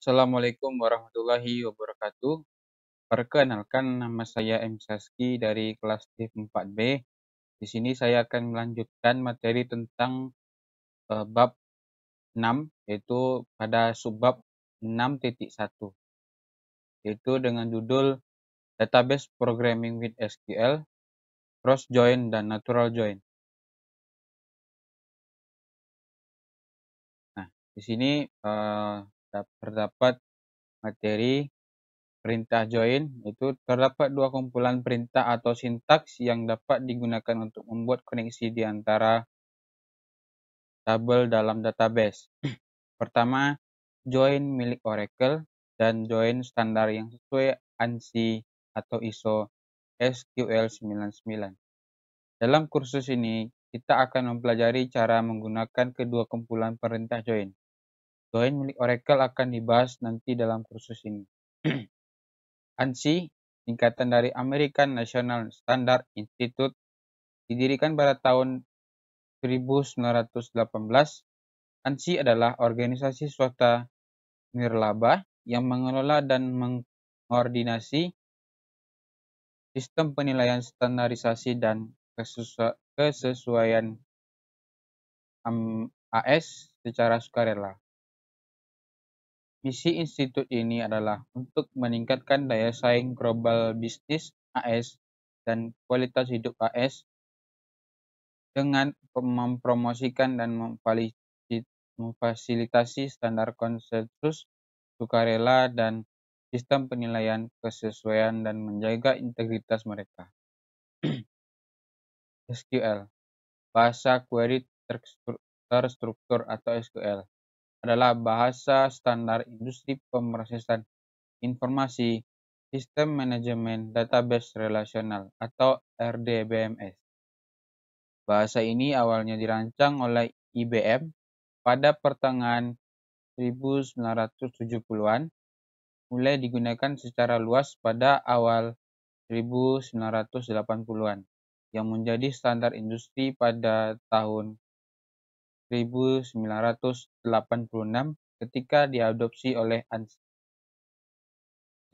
Assalamualaikum warahmatullahi wabarakatuh. Perkenalkan, nama saya M. Saski dari kelas TIF 4B. Di sini saya akan melanjutkan materi tentang bab 6, yaitu pada subbab 6.1, yaitu dengan judul Database Programming with SQL, Cross Join, dan Natural Join. Nah, di sini terdapat materi perintah join. Itu terdapat dua kumpulan perintah atau sintaks yang dapat digunakan untuk membuat koneksi di antara tabel dalam database. Pertama, join milik Oracle dan join standar yang sesuai ANSI atau ISO SQL 99. Dalam kursus ini, kita akan mempelajari cara menggunakan kedua kumpulan perintah join. Join milik Oracle akan dibahas nanti dalam kursus ini. ANSI, singkatan dari American National Standard Institute, didirikan pada tahun 1918. ANSI adalah organisasi swasta nirlaba yang mengelola dan mengkoordinasi sistem penilaian standarisasi dan kesesuaian AS secara sukarela. Misi institut ini adalah untuk meningkatkan daya saing global bisnis AS dan kualitas hidup AS dengan mempromosikan dan memfasilitasi standar konsensus sukarela dan sistem penilaian kesesuaian dan menjaga integritas mereka. SQL, bahasa query terstruktur atau SQL, adalah bahasa standar industri pemrosesan informasi sistem manajemen database relasional atau RDBMS. Bahasa ini awalnya dirancang oleh IBM pada pertengahan 1970-an, mulai digunakan secara luas pada awal 1980-an, yang menjadi standar industri pada tahun 1986 ketika diadopsi oleh ANSI.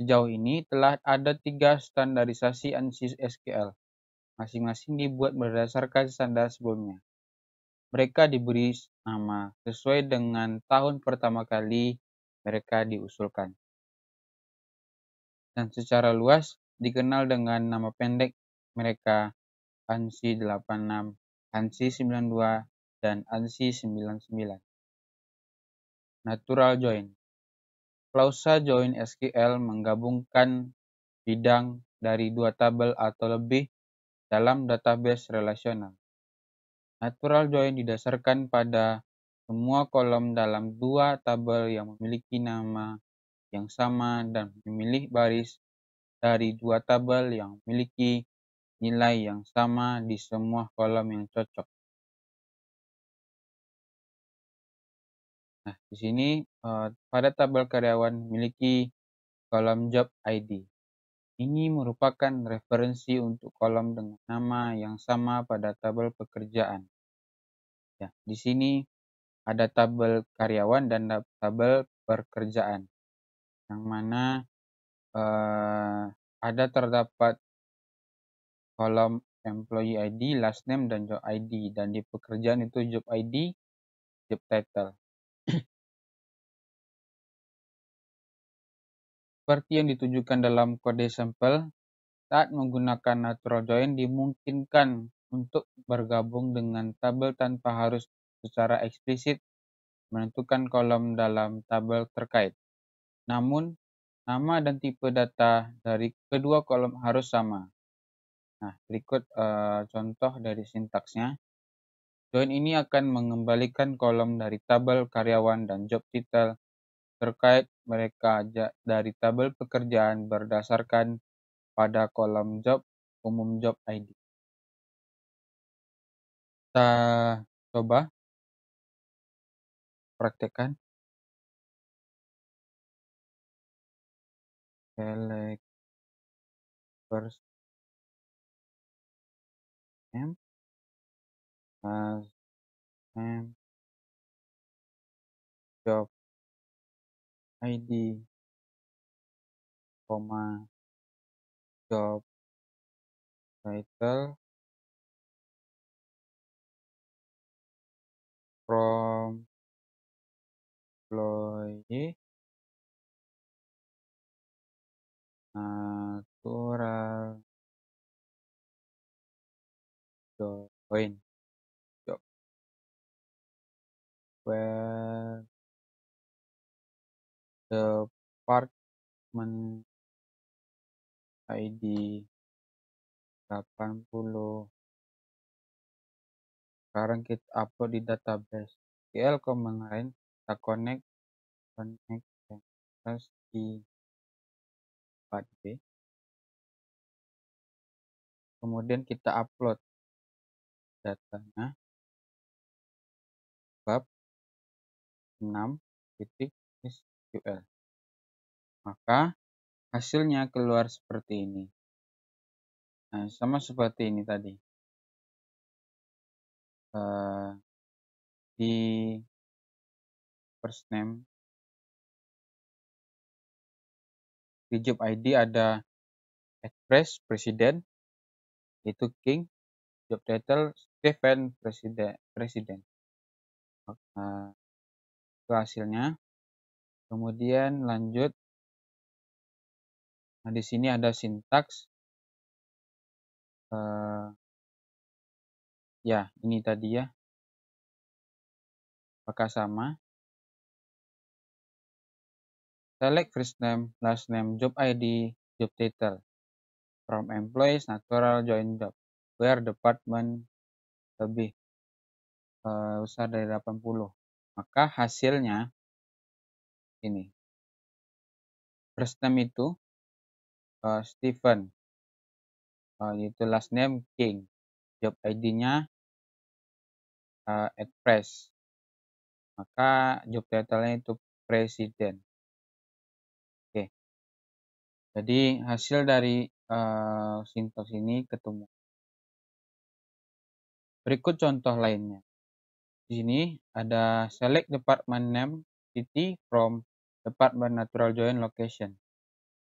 Sejauh ini telah ada 3 standarisasi ANSI SQL, masing-masing dibuat berdasarkan standar sebelumnya. Mereka diberi nama sesuai dengan tahun pertama kali mereka diusulkan, dan secara luas dikenal dengan nama pendek mereka ANSI 86, ANSI 92, dan ANSI 99. Natural Join. Klausa join SQL menggabungkan bidang dari 2 tabel atau lebih dalam database relasional. Natural join didasarkan pada semua kolom dalam 2 tabel yang memiliki nama yang sama dan memilih baris dari 2 tabel yang memiliki nilai yang sama di semua kolom yang cocok. Nah, di sini pada tabel karyawan memiliki kolom job ID. Ini merupakan referensi untuk kolom dengan nama yang sama pada tabel pekerjaan. Ya, di sini ada tabel karyawan dan tabel pekerjaan, yang mana terdapat kolom employee ID, last name, dan job ID, dan di pekerjaan itu job ID, job title. Seperti yang ditujukan dalam kode sampel, saat menggunakan natural join dimungkinkan untuk bergabung dengan tabel tanpa harus secara eksplisit menentukan kolom dalam tabel terkait. Namun, nama dan tipe data dari kedua kolom harus sama. Nah, berikut contoh dari sintaksnya. Join ini akan mengembalikan kolom dari tabel karyawan dan job title terkait mereka dari tabel pekerjaan berdasarkan pada kolom job umum job ID. Kita coba praktekkan. Select first name, last name, job ID, job title from employee natural join job where department ID 80. Sekarang kita upload di database SQL kemarin kita connect terus di 4B, kemudian kita upload datanya bab 6.SQL, maka hasilnya keluar seperti ini. Nah, sama seperti ini tadi. Di first name, di job ID ada Express Presiden, itu King, job title Stephen Presiden. Itu hasilnya. Kemudian lanjut. Nah, di sini ada sintaks. Ya, ini tadi ya. Apakah sama? Select first name, last name, job ID, job title from employees natural join job where department lebih besar dari 80. Maka hasilnya ini. First name itu Stephen, itu last name King, job ID-nya Express, maka job title-nya itu Presiden. Oke, jadi hasil dari sintaks ini ketemu. Berikut contoh lainnya. Di sini ada select department name city from department natural join location.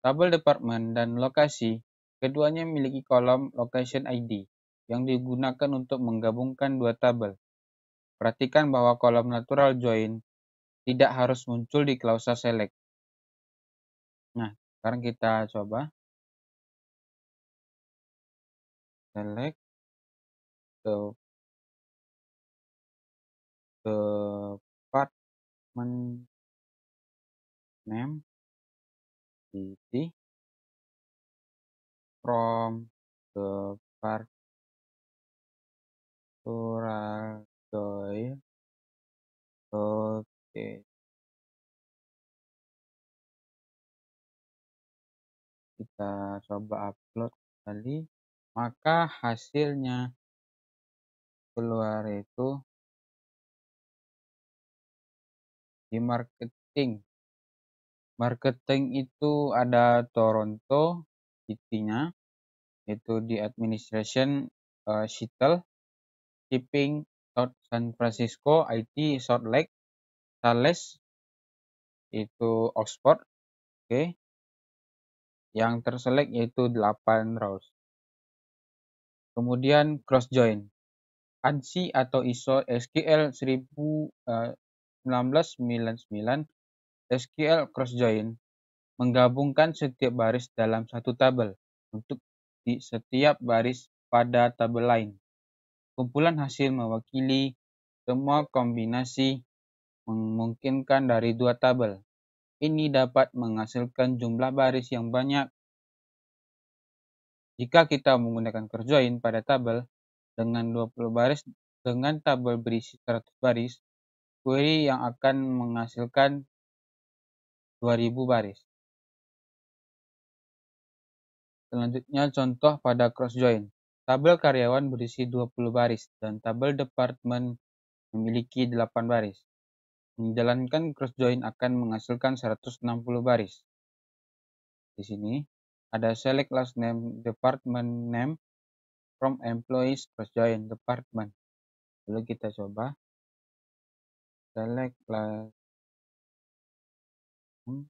Tabel department dan lokasi keduanya memiliki kolom location ID yang digunakan untuk menggabungkan dua tabel. Perhatikan bahwa kolom natural join tidak harus muncul di klausa select. Nah, sekarang kita coba. Select department name city from department natural join. Oke, kita coba upload kali, maka hasilnya keluar itu di marketing. Marketing itu ada Toronto city-nya, itu di administration Seattle, shipping South San Francisco, IT Salt Lake, Sales itu Oxford. Oke. Yang terselect yaitu 8 rows. Kemudian cross join. ANSI atau ISO SQL 1999 SQL cross join menggabungkan setiap baris dalam satu tabel untuk di setiap baris pada tabel lain. Kumpulan hasil mewakili semua kombinasi memungkinkan dari dua tabel. Ini dapat menghasilkan jumlah baris yang banyak. Jika kita menggunakan cross join pada tabel dengan 20 baris dengan tabel berisi 100 baris, query yang akan menghasilkan 2000 baris. Selanjutnya contoh pada cross join. Tabel karyawan berisi 20 baris dan tabel departemen memiliki 8 baris. Menjalankan cross join akan menghasilkan 160 baris. Di sini ada select last name department name from employees cross join department. Lalu kita coba select last department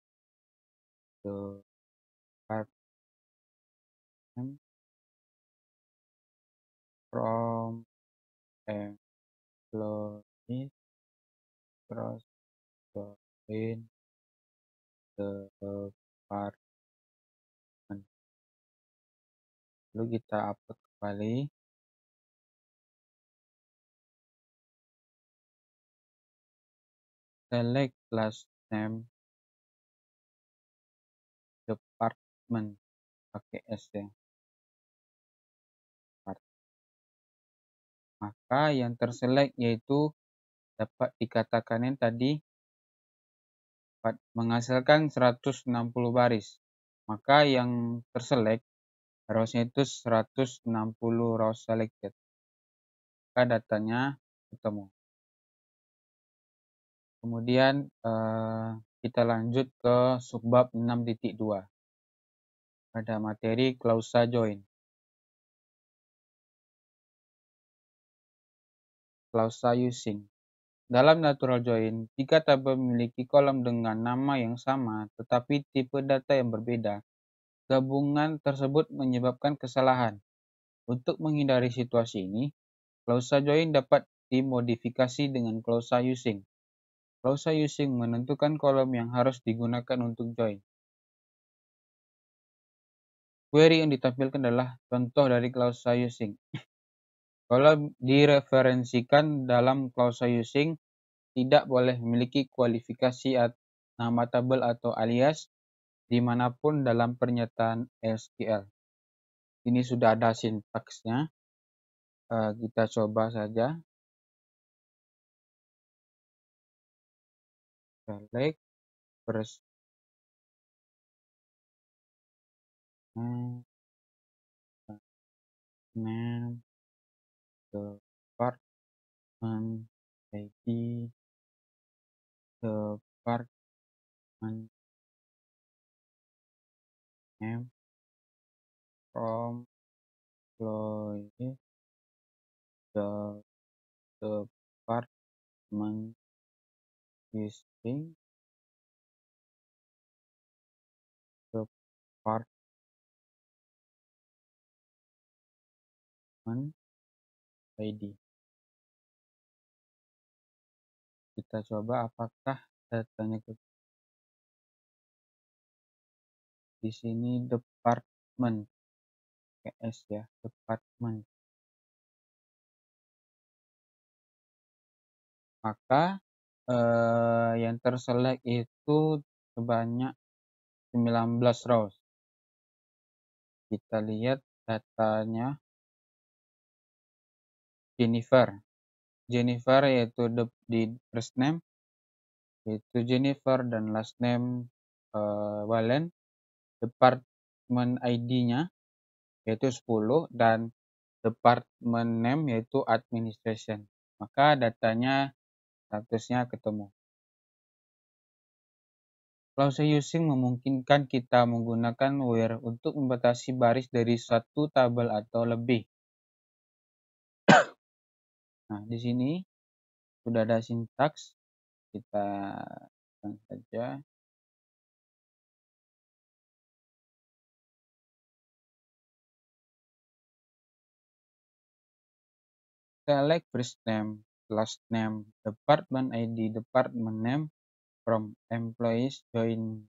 from employees cross join department. Lalu kita upload kembali. Select last name department pakai S ya. Maka yang terselect yaitu dapat dikatakan yang tadi menghasilkan 160 baris. Maka yang terselect harusnya itu 160 rows selected. Maka datanya ketemu. Kemudian kita lanjut ke subbab 6.2 pada materi klausa join. Klausa using. Dalam natural join, jika tabel memiliki kolom dengan nama yang sama tetapi tipe data yang berbeda, gabungan tersebut menyebabkan kesalahan. Untuk menghindari situasi ini, klausa join dapat dimodifikasi dengan klausa using. Klausa using menentukan kolom yang harus digunakan untuk join. Query yang ditampilkan adalah contoh dari klausa using. Kalau direferensikan dalam klausa using, tidak boleh memiliki kualifikasi nama tabel atau alias dimanapun dalam pernyataan SQL. Ini sudah ada sintaksnya. Kita coba saja. Select first name department ID department name from employee department using department ID. Kita coba apakah datanya di sini department PS ya, department. Maka yang terselect itu sebanyak 19 rows. Kita lihat datanya Jennifer. Jennifer yaitu di first name yaitu Jennifer dan last name Wallen. Department ID-nya yaitu 10 dan department name yaitu administration. Maka datanya statusnya ketemu. Klausa using memungkinkan kita menggunakan where untuk membatasi baris dari satu tabel atau lebih. Nah, di sini sudah ada sintaks. Kita lakukan saja. Select first name, last name, department ID, department name from employees join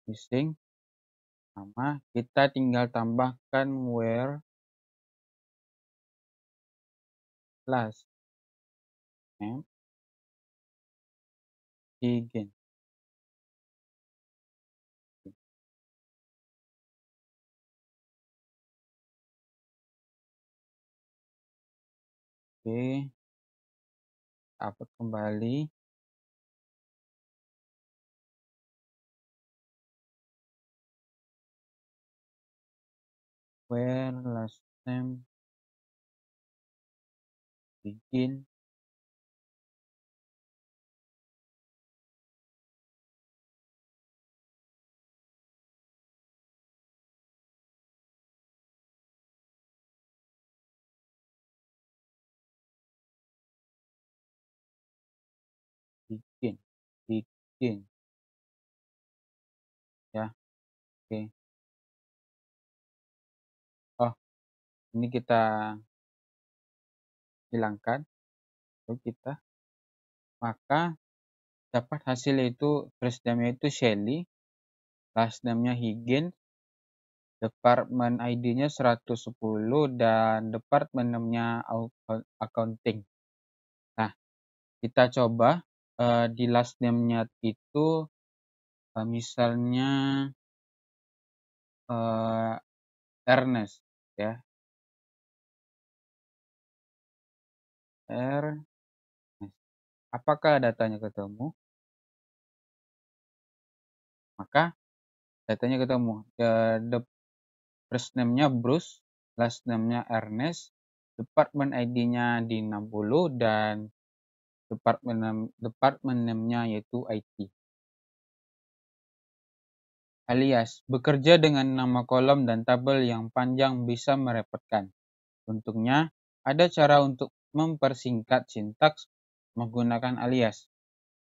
using. Sama, kita tinggal tambahkan where last name begin. Oke, upload kembali. Where last name begin. Begin. begin. Ya, oke. Oh, ini kita hilangkan. Lalu kita, maka dapat hasil itu first name-nya itu Shelly, last name-nya Higgins, department ID-nya 110 dan department name-nya accounting. Nah, kita coba di last name-nya itu misalnya Ernest, ya. Ernest. Apakah datanya ketemu? Maka datanya ketemu. The first name-nya Bruce, last name-nya Ernest, department ID-nya di 60 dan department name-nya yaitu IT. Alias, bekerja dengan nama kolom dan tabel yang panjang bisa merepotkan. Untungnya, ada cara untuk mempersingkat sintaks menggunakan alias.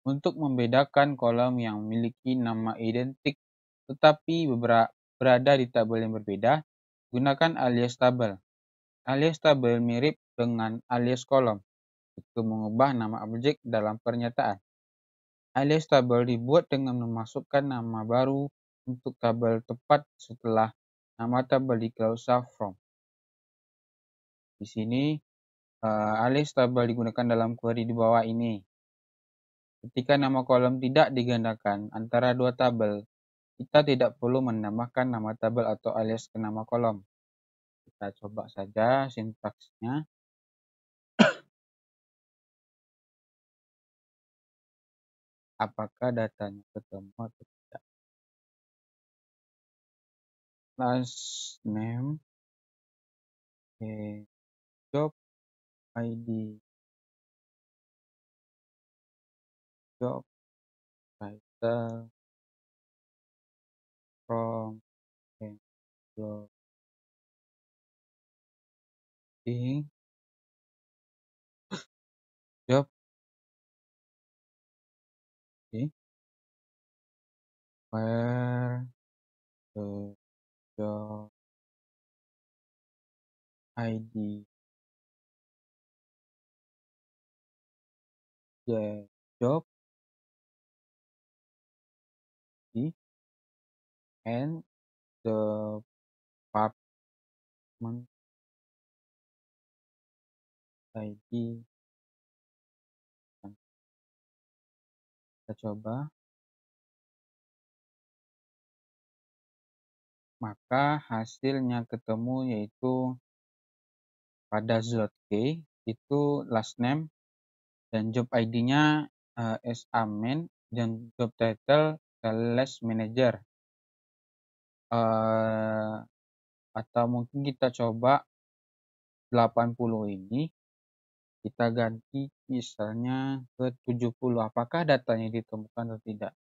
Untuk membedakan kolom yang memiliki nama identik tetapi berada di tabel yang berbeda, gunakan alias tabel. Alias tabel mirip dengan alias kolom, itu mengubah nama objek dalam pernyataan. Alias tabel dibuat dengan memasukkan nama baru untuk tabel tepat setelah nama tabel di klausa from. Di sini alias tabel digunakan dalam query di bawah ini. Ketika nama kolom tidak digandakan antara dua tabel, kita tidak perlu menambahkan nama tabel atau alias ke nama kolom. Kita coba saja sintaksnya. Apakah datanya ketemu atau tidak. Last name, job ID, job title, from, employee, job, where the job ID, the job and the department ID. Kita coba. Maka hasilnya ketemu yaitu pada ZK itu last name dan job ID-nya as admin dan job title sales manager. Atau mungkin kita coba 80 ini kita ganti misalnya ke 70. Apakah datanya ditemukan atau tidak?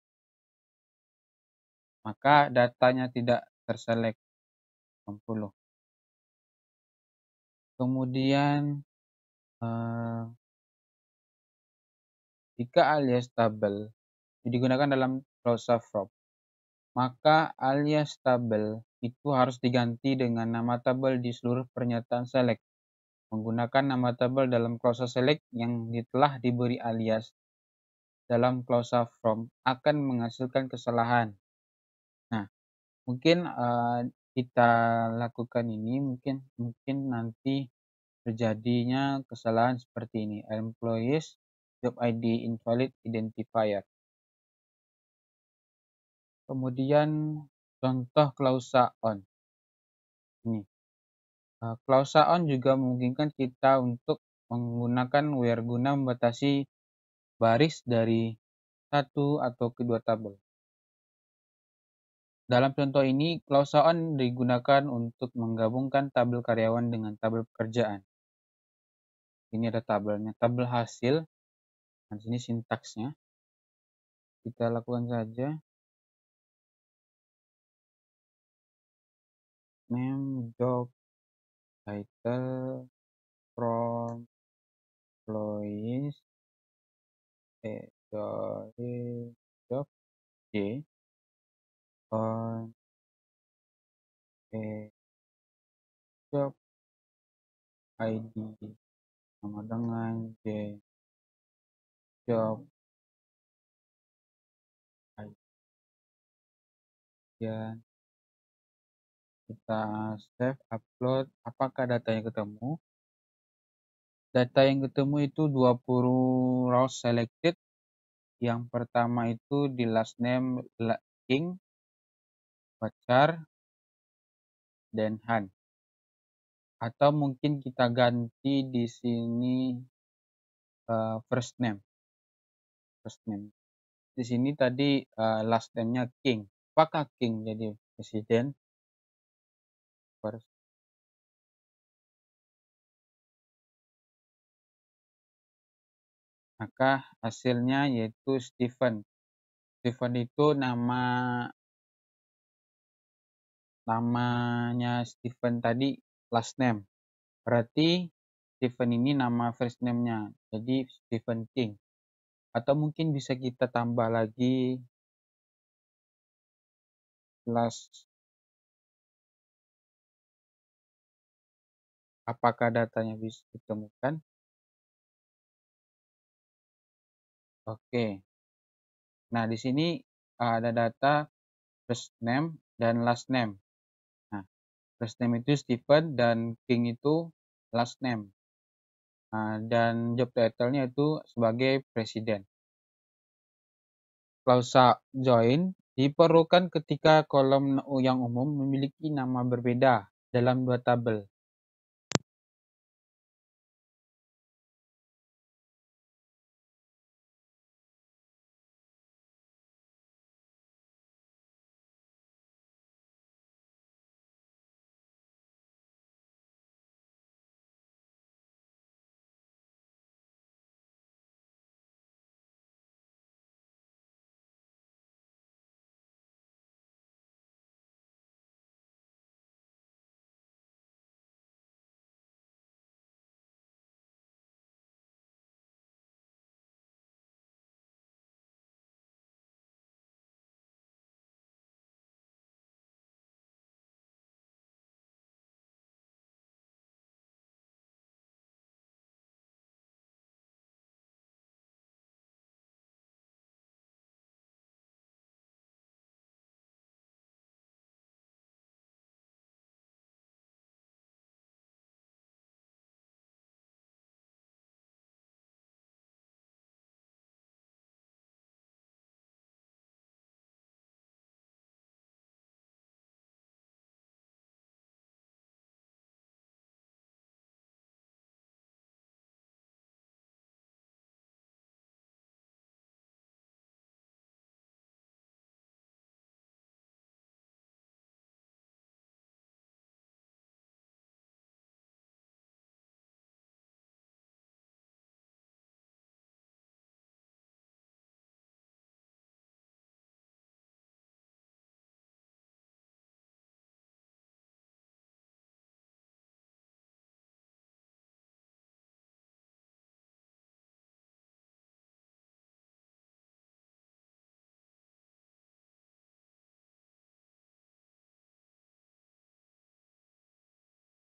Maka datanya tidak terselect 60. Kemudian jika alias tabel digunakan dalam klausa from, maka alias tabel itu harus diganti dengan nama tabel di seluruh pernyataan select. Menggunakan nama tabel dalam klausa select yang telah diberi alias dalam klausa from akan menghasilkan kesalahan. Nah, mungkin kita lakukan ini, mungkin nanti terjadinya kesalahan seperti ini. Employees job ID invalid identifier. Kemudian contoh klausa on. Ini. Klausa on juga memungkinkan kita untuk menggunakan where guna membatasi baris dari satu atau kedua tabel. Dalam contoh ini, klausa on digunakan untuk menggabungkan tabel karyawan dengan tabel pekerjaan. Ini ada tabelnya, tabel hasil. Nah, sini sintaksnya. Kita lakukan saja. Name, job, title, from, employees, sorry, job J on a job ID sama dengan J job ID. Dan kita save, upload. Apakah datanya ketemu? Data yang ketemu itu 20 rows selected. Yang pertama itu di last name King, Pacar, dan Han. Atau mungkin kita ganti di sini first name. Di sini tadi last name-nya King. Apakah King jadi presiden? First. Maka hasilnya yaitu Stephen. Stephen itu namanya Stephen tadi last name. Berarti Stephen ini nama first name-nya. Jadi Stephen King. Atau mungkin bisa kita tambah lagi last. Apakah datanya bisa ditemukan? Oke. Nah, di sini ada data first name dan last name. Nah, first name itu Stephen dan King itu last name. Dan job title-nya itu sebagai presiden. Klausa join diperlukan ketika kolom yang umum memiliki nama berbeda dalam dua tabel.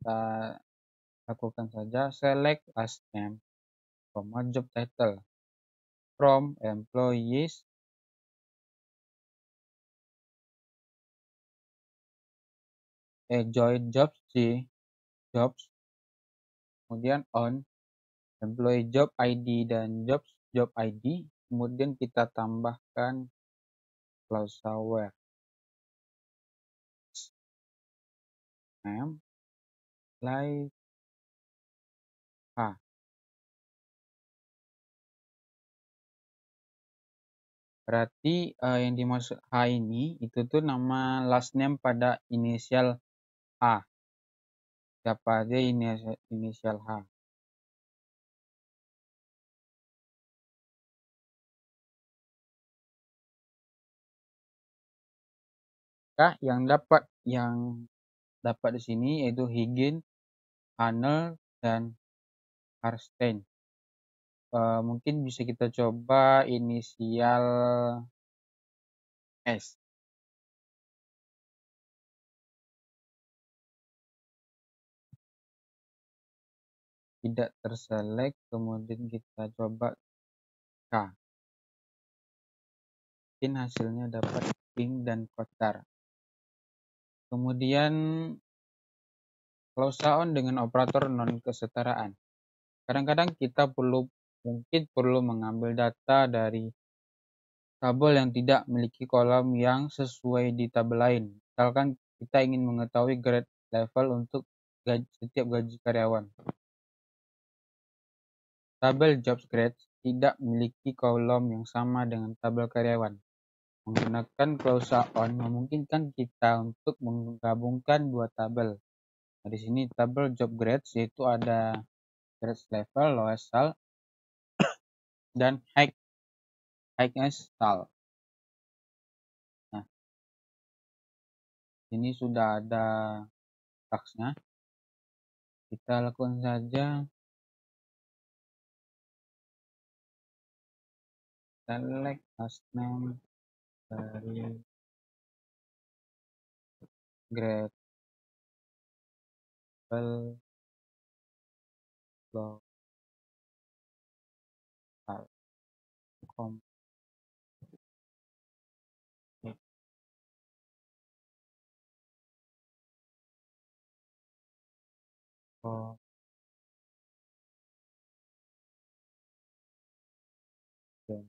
Kita lakukan saja select last name, job title from employees join jobs jobs, kemudian on employee job ID dan jobs job ID, kemudian kita tambahkan klausa where name like H. Berarti yang dimaksud H ini itu tuh nama last name pada inisial H. Siapa aja inisial H. Yang dapat di sini yaitu Higgins, Hanel, dan Harstein. Mungkin bisa kita coba inisial S. Tidak terselect, kemudian kita coba K. Mungkin hasilnya dapat pink dan kotar. Kemudian close on dengan operator non kesetaraan. Kadang-kadang kita mungkin perlu mengambil data dari tabel yang tidak memiliki kolom yang sesuai di tabel lain. Misalkan kita ingin mengetahui grade level untuk setiap gaji karyawan. Tabel jobs grades tidak memiliki kolom yang sama dengan tabel karyawan. Menggunakan close on memungkinkan kita untuk menggabungkan dua tabel. Nah, di sini tabel job grades yaitu ada grades level, lowest sal, dan highest sal. Nah, ini sudah ada taksnya. Kita lakukan saja select last name dari grade level local com info dan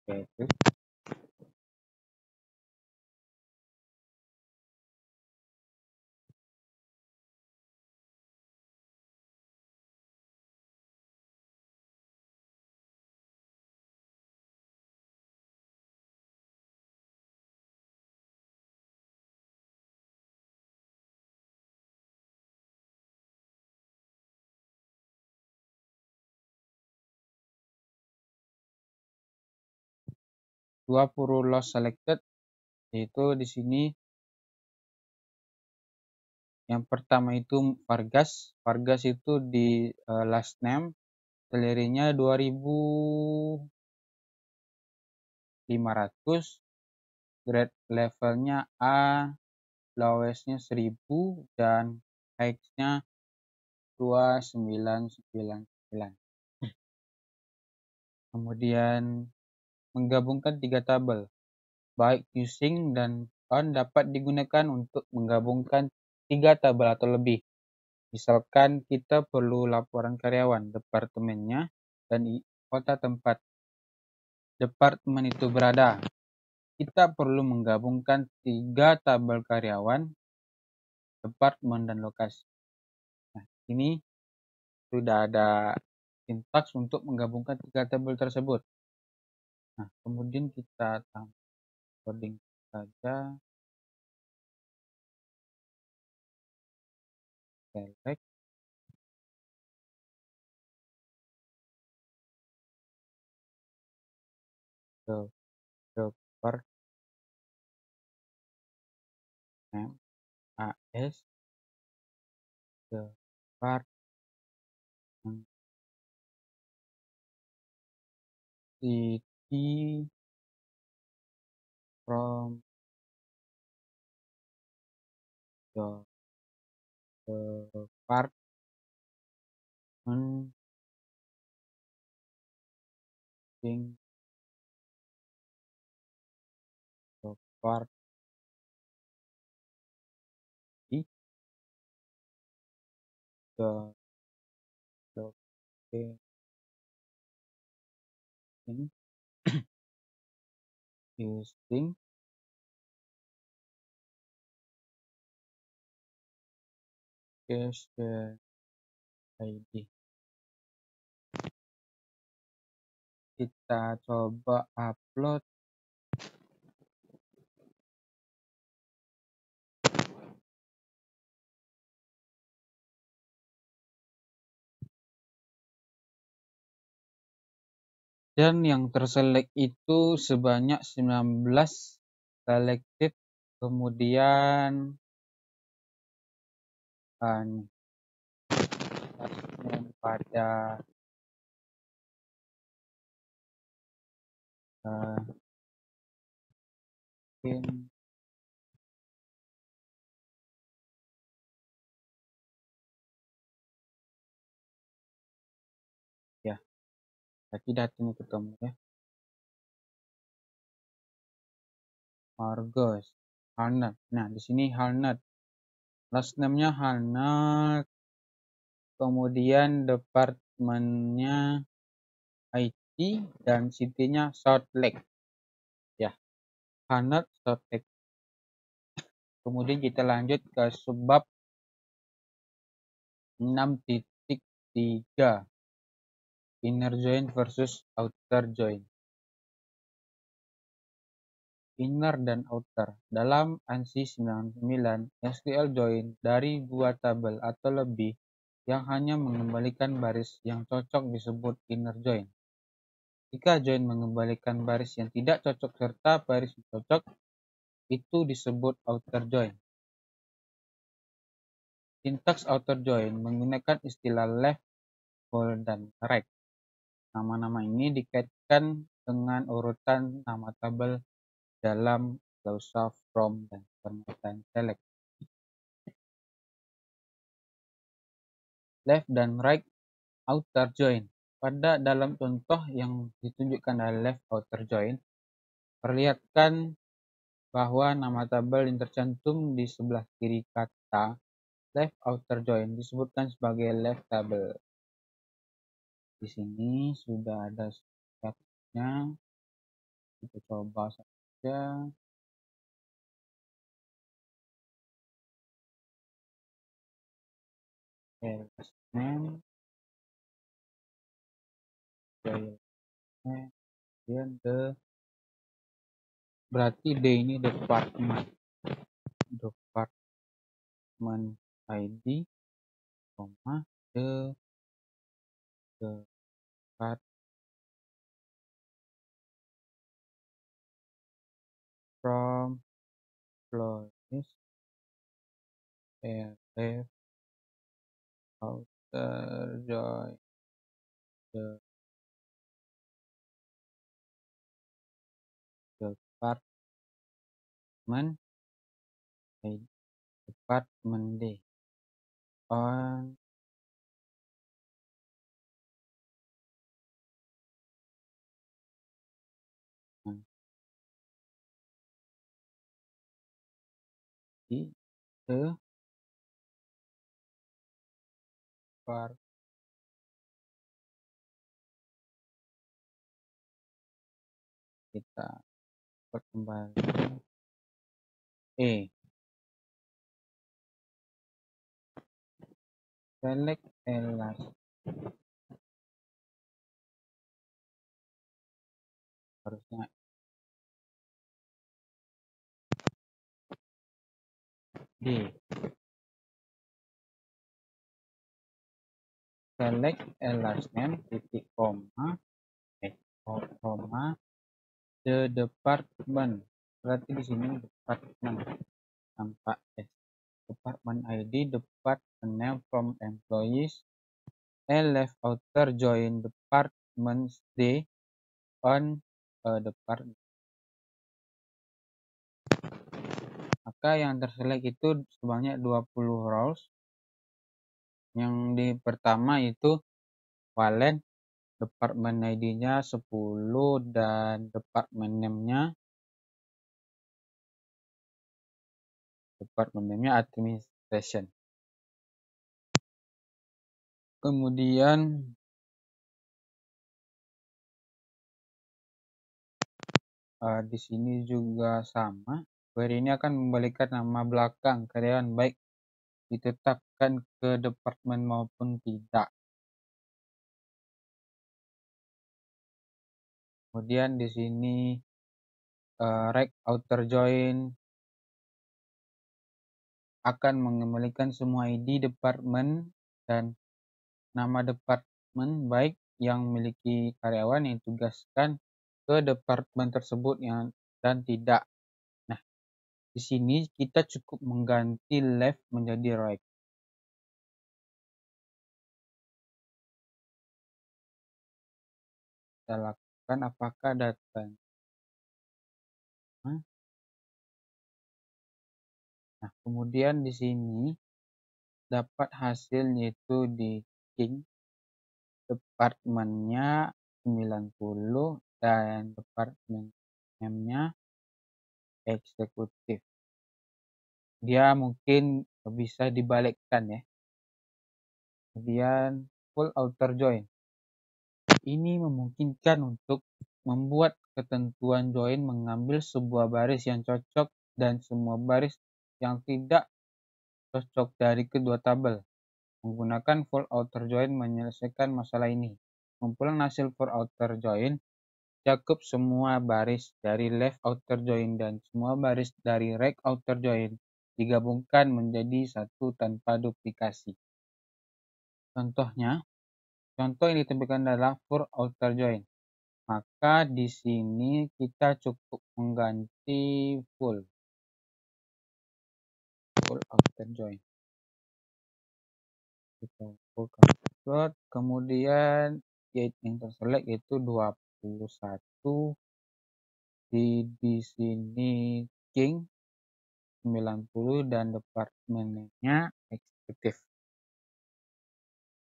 yaitu dua puluh loss selected, yaitu di sini yang pertama itu Vargas itu di last name salary-nya 2.500, grade levelnya A, lowest-nya 1.000 dan highest-nya 2.999. Kemudian menggabungkan tiga tabel, baik using dan on dapat digunakan untuk menggabungkan tiga tabel atau lebih. Misalkan kita perlu laporan karyawan, departemennya, dan kota tempat departemen itu berada. Kita perlu menggabungkan tiga tabel karyawan, departemen, dan lokasi. Nah, ini sudah ada sintaks untuk menggabungkan tiga tabel tersebut. Nah, kemudian kita coding saja, select, the department AS, department city from the department in department the location using case ID. Kita coba upload. Dan yang terselect itu sebanyak 19 selected. Kemudian pada mungkin ya, berarti datamnya ketemu ya. Argos, Halnat. Nah, di sini Halnat. Last name-nya Halnat. Kemudian departemennya IT dan city-nya Salt Lake. Ya, Halnat, Salt Lake. Kemudian kita lanjut ke subbab 6.3. Inner join versus outer join. Inner dan outer. Dalam ANSI 99, SQL join dari 2 tabel atau lebih yang hanya mengembalikan baris yang cocok disebut inner join. Jika join mengembalikan baris yang tidak cocok serta baris yang cocok, itu disebut outer join. Sintaks outer join menggunakan istilah left, whole, dan right. Nama-nama ini dikaitkan dengan urutan nama tabel dalam klausa from dan pernyataan select. Left dan right outer join. Pada dalam contoh yang ditunjukkan dari left outer join, perlihatkan bahwa nama tabel yang tercantum di sebelah kiri kata left outer join disebutkan sebagai left table. Di sini sudah ada statusnya. Kita coba saja. Last name, join name, dan berarti D ini department ID, the depart from employees left outer join the department ID, department D on the part kita kembali select last harusnya D select last name titik koma the department, berarti di sini department tanpa S. Department ID, department name from employees, left outer join departments D on department. Maka yang terselect itu sebanyak 20 rows. Yang di pertama itu Valen, department ID-nya 10 dan department name-nya administration. Kemudian di sini juga sama. Query ini akan membalikan nama belakang karyawan baik ditetapkan ke departemen maupun tidak. Kemudian di sini right outer join akan mengembalikan semua ID departemen dan nama departemen baik yang memiliki karyawan yang ditugaskan ke departemen tersebut dan tidak. Nah, di sini kita cukup mengganti left menjadi right. Kita lakukan apakah data Nah, kemudian di sini dapat hasil yaitu di King departemennya 90 dan departemen M-nya eksekutif. Dia mungkin bisa dibalikkan ya. Kemudian full outer join. Ini memungkinkan untuk membuat ketentuan join mengambil sebuah baris yang cocok dan semua baris yang tidak cocok dari kedua tabel. Menggunakan full outer join menyelesaikan masalah ini. Kumpulan hasil full outer join cakup semua baris dari left outer join dan semua baris dari right outer join digabungkan menjadi satu tanpa duplikasi. Contoh yang ditampilkan adalah full outer join. Maka di sini kita cukup mengganti full outer join. Kita buka slot, kemudian yang terselect yaitu 21. Di sini King 90 dan departemennya eksekutif.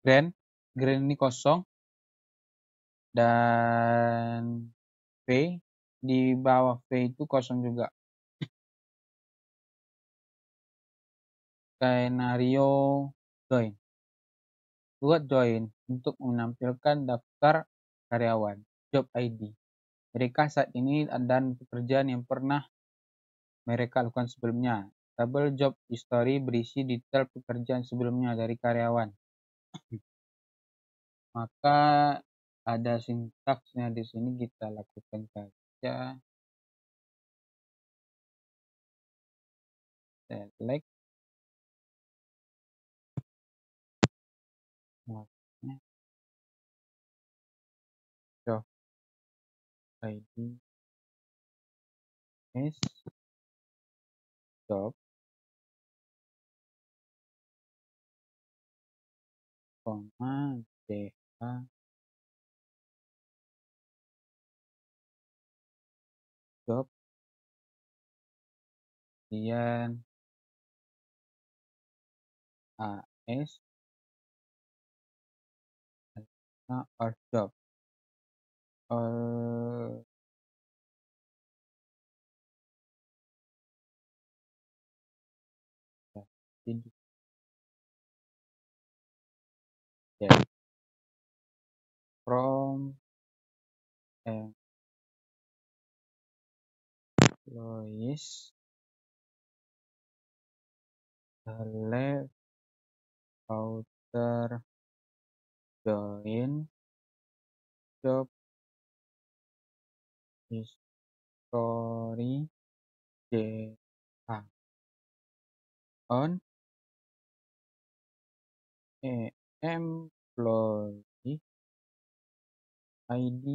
Grand ini kosong dan V di bawah V itu kosong juga. Skenario join. Buat join untuk menampilkan daftar karyawan, job ID. Mereka saat ini dan pekerjaan yang pernah mereka lakukan sebelumnya. Tabel job history berisi detail pekerjaan sebelumnya dari karyawan. Maka ada sintaksnya di sini, kita lakukan saja. Select job ID is job DA job kemudian AS or job from employees left outer join job history DA on employee ID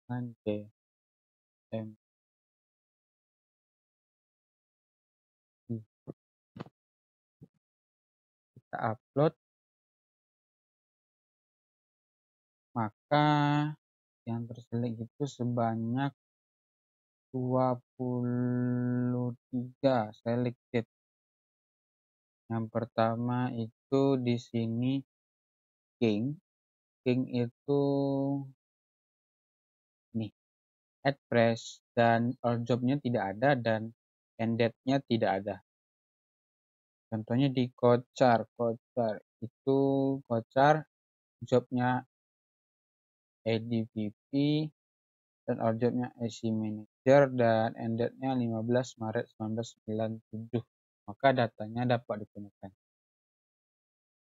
and DM. Kita upload, maka yang terselect itu sebanyak 23 selected. Yang pertama itu di sini King itu nih add fresh dan all jobnya tidak ada dan ended-nya tidak ada. Contohnya di Kocar itu jobnya ADVP dan all jobnya AC Manager dan ended-nya 15 Maret 1997. Maka datanya dapat digunakan.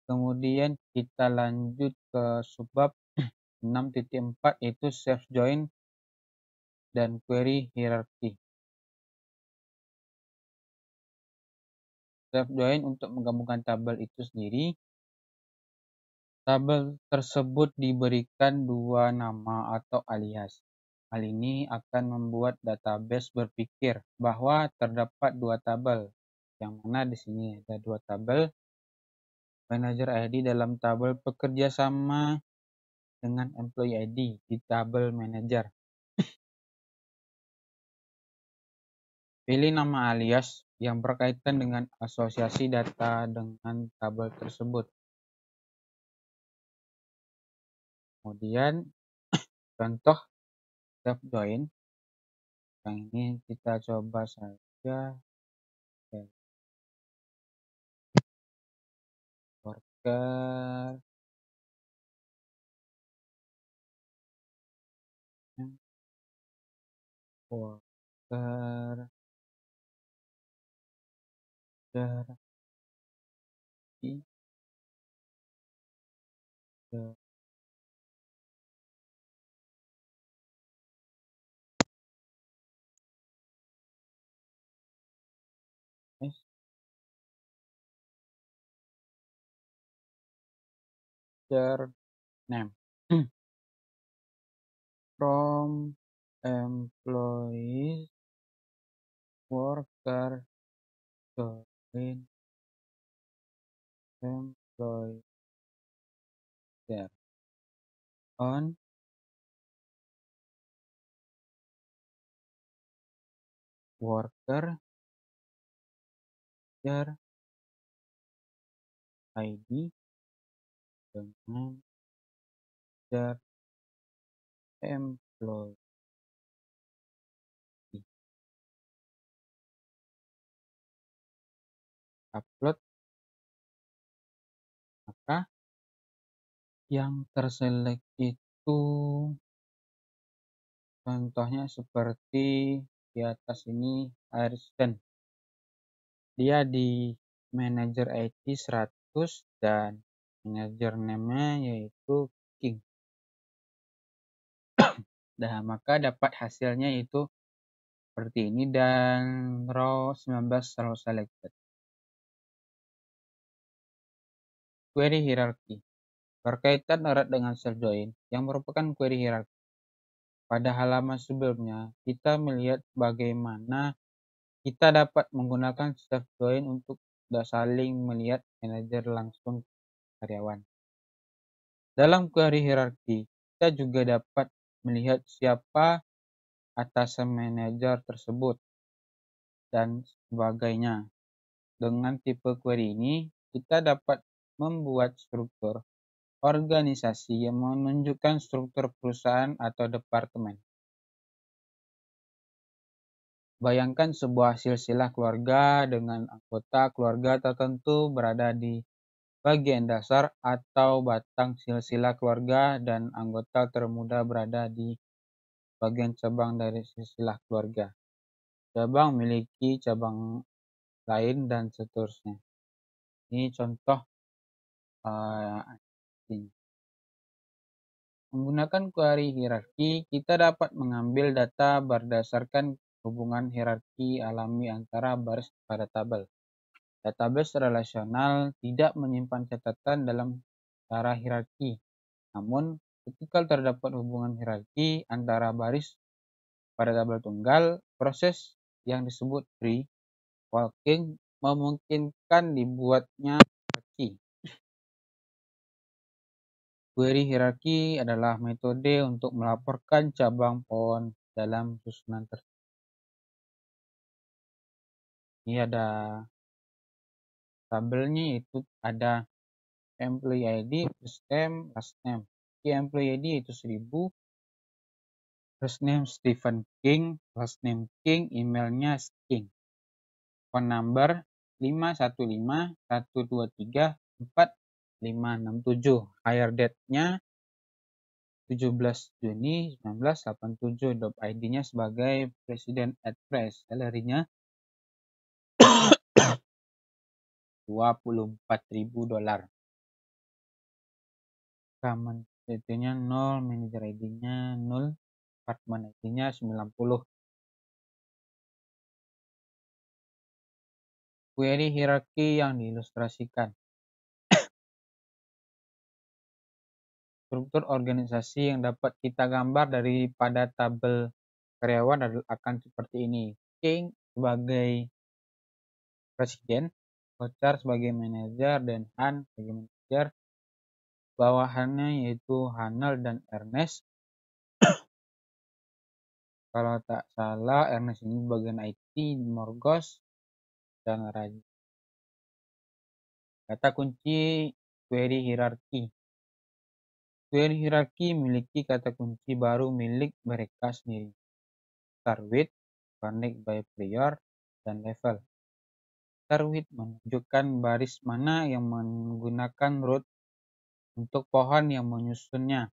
Kemudian kita lanjut ke subbab 6.4 yaitu self join dan query hierarchy. Self join untuk menggabungkan tabel itu sendiri. Tabel tersebut diberikan dua nama atau alias. Hal ini akan membuat database berpikir bahwa terdapat dua tabel. Yang mana di sini ada dua tabel. Manager ID dalam tabel pekerja sama dengan employee ID di tabel manager. Pilih nama alias yang berkaitan dengan asosiasi data dengan tabel tersebut. Kemudian contoh step join. Yang ini kita coba saja. Worker worker dari username from employees worker join employer on worker ID dengan employee. Upload, maka yang terselect itu contohnya seperti di atas ini, Harrison. Dia di manager IT 100 dan manager name-nya yaitu King. Nah, maka dapat hasilnya itu seperti ini dan row 19 selalu selected. Query hierarchy berkaitan erat dengan self join yang merupakan query hierarchy. Pada halaman sebelumnya, kita melihat bagaimana kita dapat menggunakan self join untuk saling melihat manajer langsung karyawan. Dalam query hierarchy, kita juga dapat melihat siapa atasan manajer tersebut dan sebagainya. Dengan tipe query ini, kita dapat membuat struktur organisasi yang menunjukkan struktur perusahaan atau departemen. Bayangkan sebuah silsilah keluarga dengan anggota keluarga tertentu berada di bagian dasar atau batang silsilah keluarga dan anggota termuda berada di bagian cabang dari silsilah keluarga. Cabang memiliki cabang lain dan seterusnya. Ini contoh ini. Menggunakan query hierarki, kita dapat mengambil data berdasarkan hubungan hierarki alami antara baris pada tabel. Database relasional tidak menyimpan catatan dalam cara hierarki. Namun, ketika terdapat hubungan hierarki antara baris pada tabel tunggal, proses yang disebut tree walking memungkinkan dibuatnya hierarki. Query hierarki adalah metode untuk melaporkan cabang pohon dalam susunan tersebut. Ini ada tabelnya, itu ada employee ID, first name, last name. Di employee ID itu 1000, first name Stephen King, last name King, emailnya King. Phone number 515-123-4567. Hire date-nya 17 Juni 1987. ID-nya sebagai President at Press. Salary-nya $24.000. Common ID-nya 0, manager ID-nya 0, department ID-nya 90. Query hierarki yang diilustrasikan. Struktur organisasi yang dapat kita gambar daripada tabel karyawan akan seperti ini. King sebagai presiden, Kocar sebagai manajer, dan Han sebagai manajer. Bawahannya yaitu Hanel dan Ernest. Kalau tak salah, Ernest ini bagian IT, Morgos, dan Raji. Kata kunci query hierarchy. Query hierarchy memiliki kata kunci baru milik mereka sendiri. Start with, connect by prior, dan level. Start with menunjukkan baris mana yang menggunakan root untuk pohon yang menyusunnya.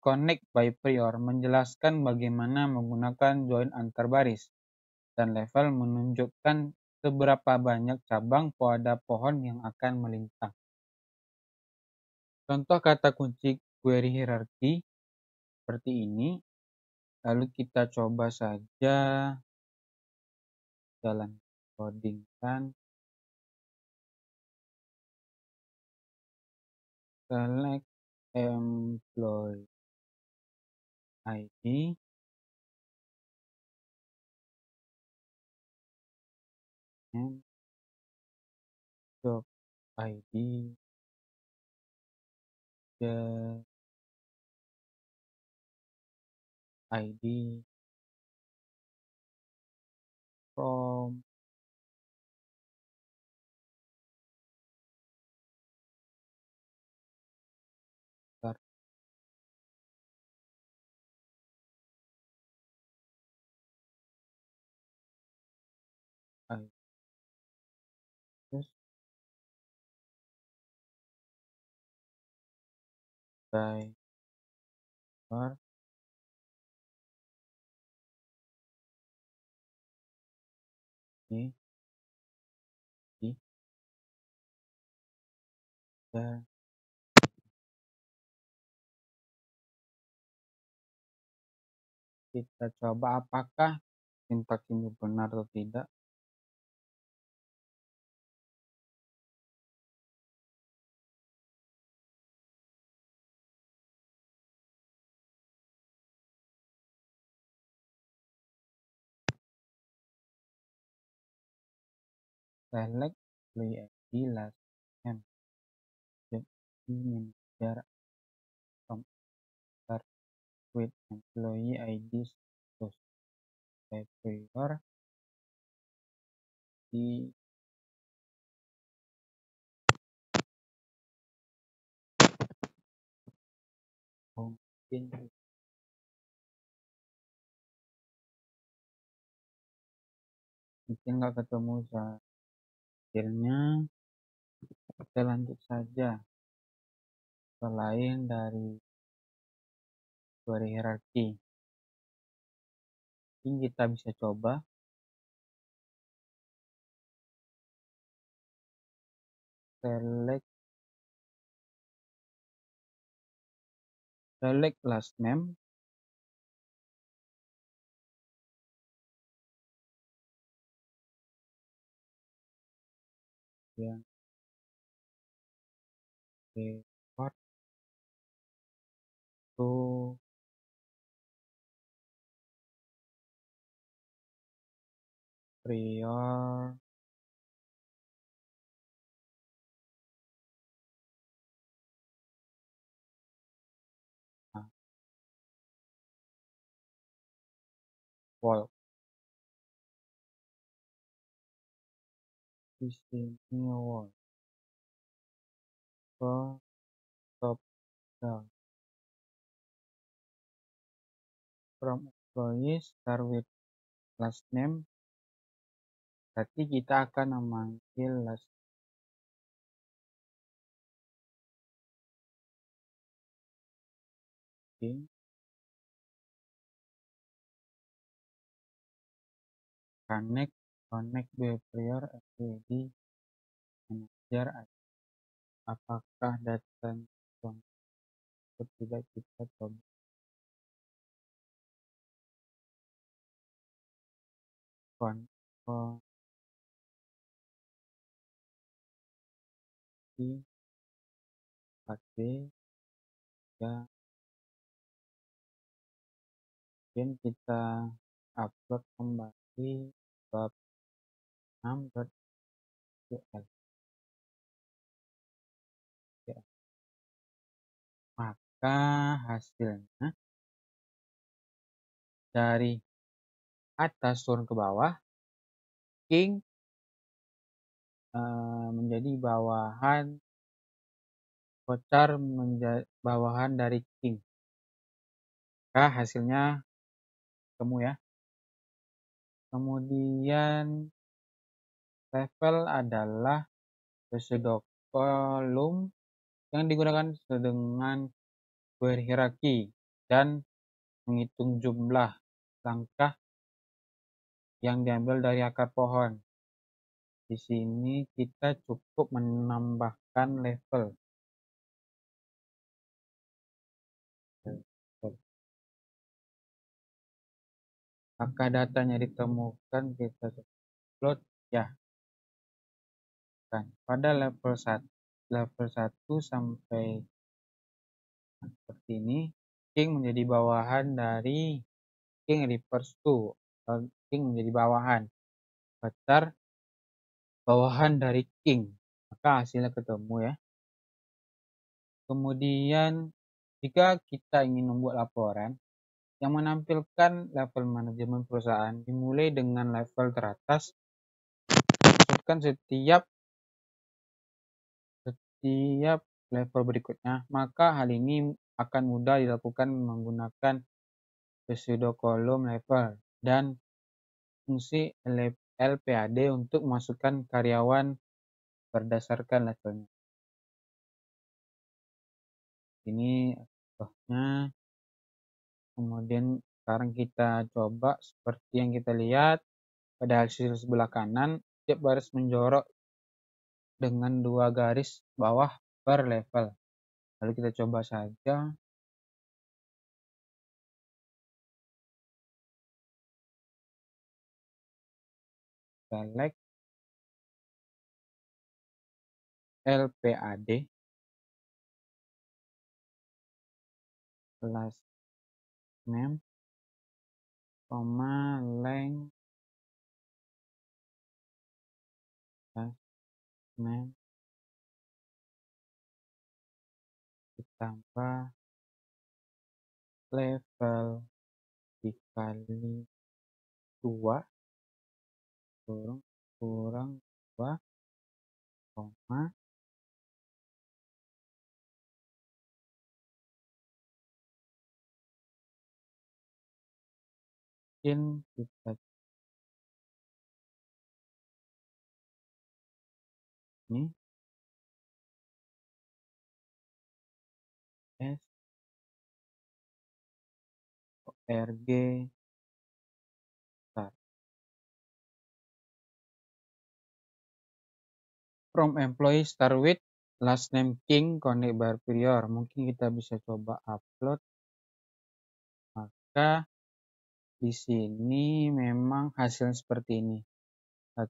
Connect by prior menjelaskan bagaimana menggunakan join antar baris. Dan level menunjukkan seberapa banyak cabang pada pohon yang akan melintang. Contoh kata kunci query hierarchy seperti ini. Lalu kita coba saja jalan codingkan. Select employee ID and job ID, the ID from start ID by or di dan kita coba apakah sintaks ini benar atau tidak. Select employee ID last name job manager from start with employee ID status by prior di mungkin nggak ketemu akhirnya kita lanjut saja. Selain dari query hierarchy, ini kita bisa coba select last name yang report to prior wall. Di sini wall ke top down from employees start with last name. Berarti kita akan memanggil last name connect by prior employee manager. Apakah datang atau tidak, kita coba konfirmasi pakai ya, kemudian kita upload kembali bab 6.jl. Maka hasilnya dari atas turun ke bawah, king menjadi bawahan, voucher menjadi bawahan dari king. Maka hasilnya ketemu ya. Kemudian level adalah pseudocolumn yang digunakan dengan query hierarki dan menghitung jumlah langkah yang diambil dari akar pohon. Di sini kita cukup menambahkan level. Apakah datanya ditemukan, kita upload ya. Pada level 1 sampai seperti ini, king menjadi bawahan dari king refers to, king menjadi bawahan, vector bawahan dari king, maka hasilnya ketemu ya. Kemudian jika kita ingin membuat laporan yang menampilkan level manajemen perusahaan dimulai dengan level teratas, masukkan setiap level berikutnya, maka hal ini akan mudah dilakukan menggunakan pseudocolumn level dan fungsi LPAD untuk memasukkan karyawan berdasarkan levelnya. Ini contohnya. Kemudian sekarang kita coba seperti yang kita lihat pada hasil sebelah kanan, setiap baris menjorok dengan 2 garis bawah per level. Lalu kita coba saja. Select LPAD last name, length last name ditambah level dikali 2 kurang 2, koma, mungkin kita ini S ORG start. From employee start with last name king connect bar prior. Mungkin kita bisa coba upload. Maka di sini memang hasil seperti ini.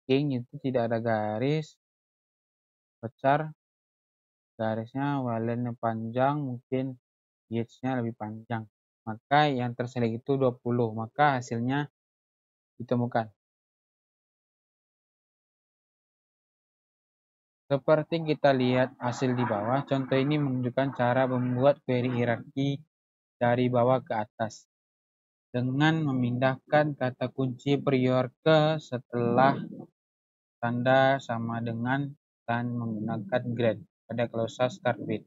King itu tidak ada garis besar, garisnya walennya panjang, mungkin width-nya lebih panjang. Maka yang terselect itu 20, maka hasilnya ditemukan. Seperti kita lihat hasil di bawah, contoh ini menunjukkan cara membuat query hierarki dari bawah ke atas dengan memindahkan kata kunci prior ke setelah tanda sama dengan dan menggunakan grade pada klausa start with.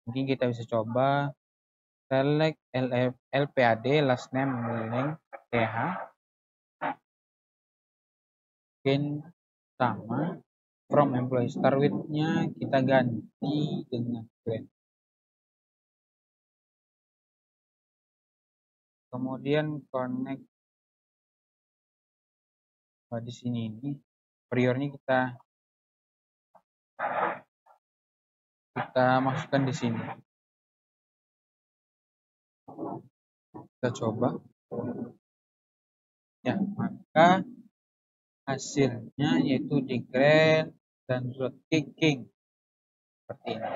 Mungkin kita bisa coba select LPAD last name length TH, pin sama, from employee start with-nya kita ganti dengan grade. Kemudian connect di sini ini priornya kita masukkan di sini. Kita coba. Ya, maka hasilnya yaitu di grade dan slot king seperti ini.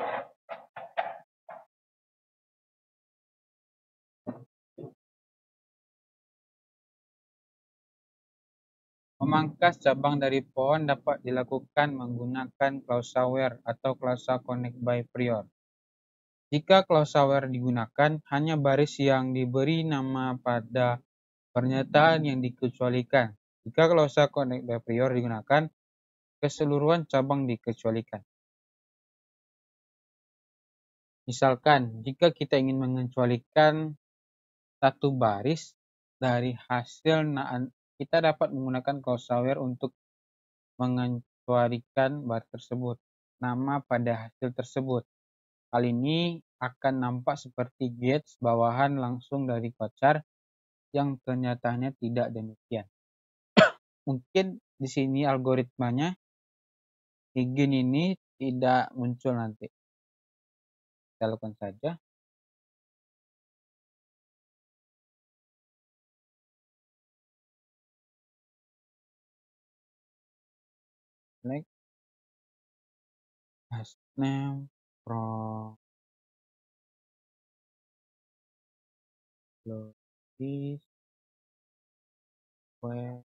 Memangkas cabang dari pohon dapat dilakukan menggunakan klausa where atau klausa connect by prior. Jika klausa where digunakan, hanya baris yang diberi nama pada Pernyataan yang dikecualikan. Jika klausa connect by prior digunakan, keseluruhan cabang dikecualikan. Misalkan, jika kita ingin mengecualikan satu baris dari hasil kita dapat menggunakan klausa where untuk mengecualikan baris tersebut, nama pada hasil tersebut. Hal ini akan nampak seperti gates bawahan langsung dari voucher yang kenyataannya tidak demikian. Mungkin di sini algoritmanya higien ini tidak muncul nanti. Kita lakukan saja. Select hasname from list where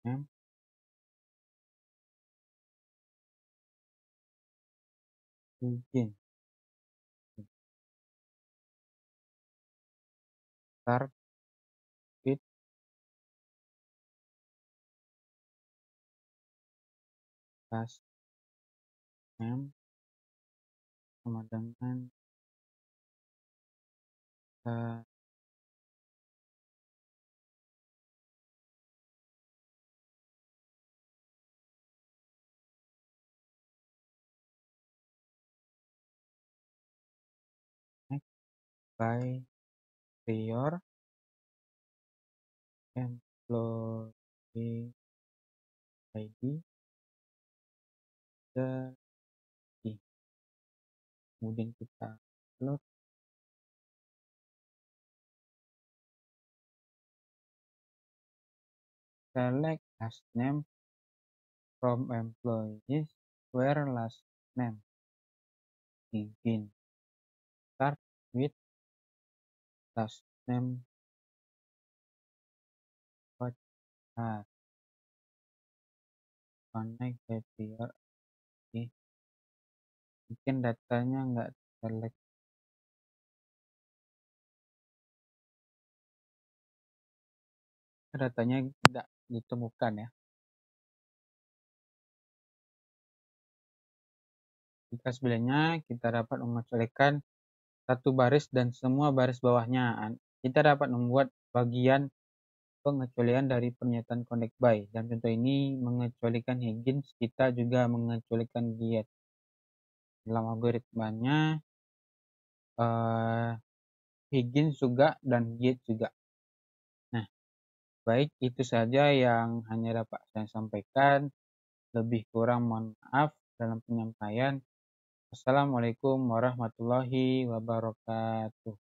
name higien. Start with hasname sama dengan connect by prior employee ID dari. Kemudian kita upload. Select last name from employees where last name begin. Start with last name voucher. Connect by prior ID. Mungkin datanya nggak select. Datanya tidak ditemukan ya. Jika sebelumnya kita dapat mengecualikan satu baris dan semua baris bawahnya, kita dapat membuat bagian pengecualian dari pernyataan connect by. Dan contoh ini mengecualikan Higgins, kita juga mengecualikan get. Dalam algoritmanya Higgins juga dan get juga. Nah, baik itu saja yang hanya dapat saya sampaikan. Lebih kurang mohon maaf dalam penyampaian. Assalamualaikum warahmatullahi wabarakatuh.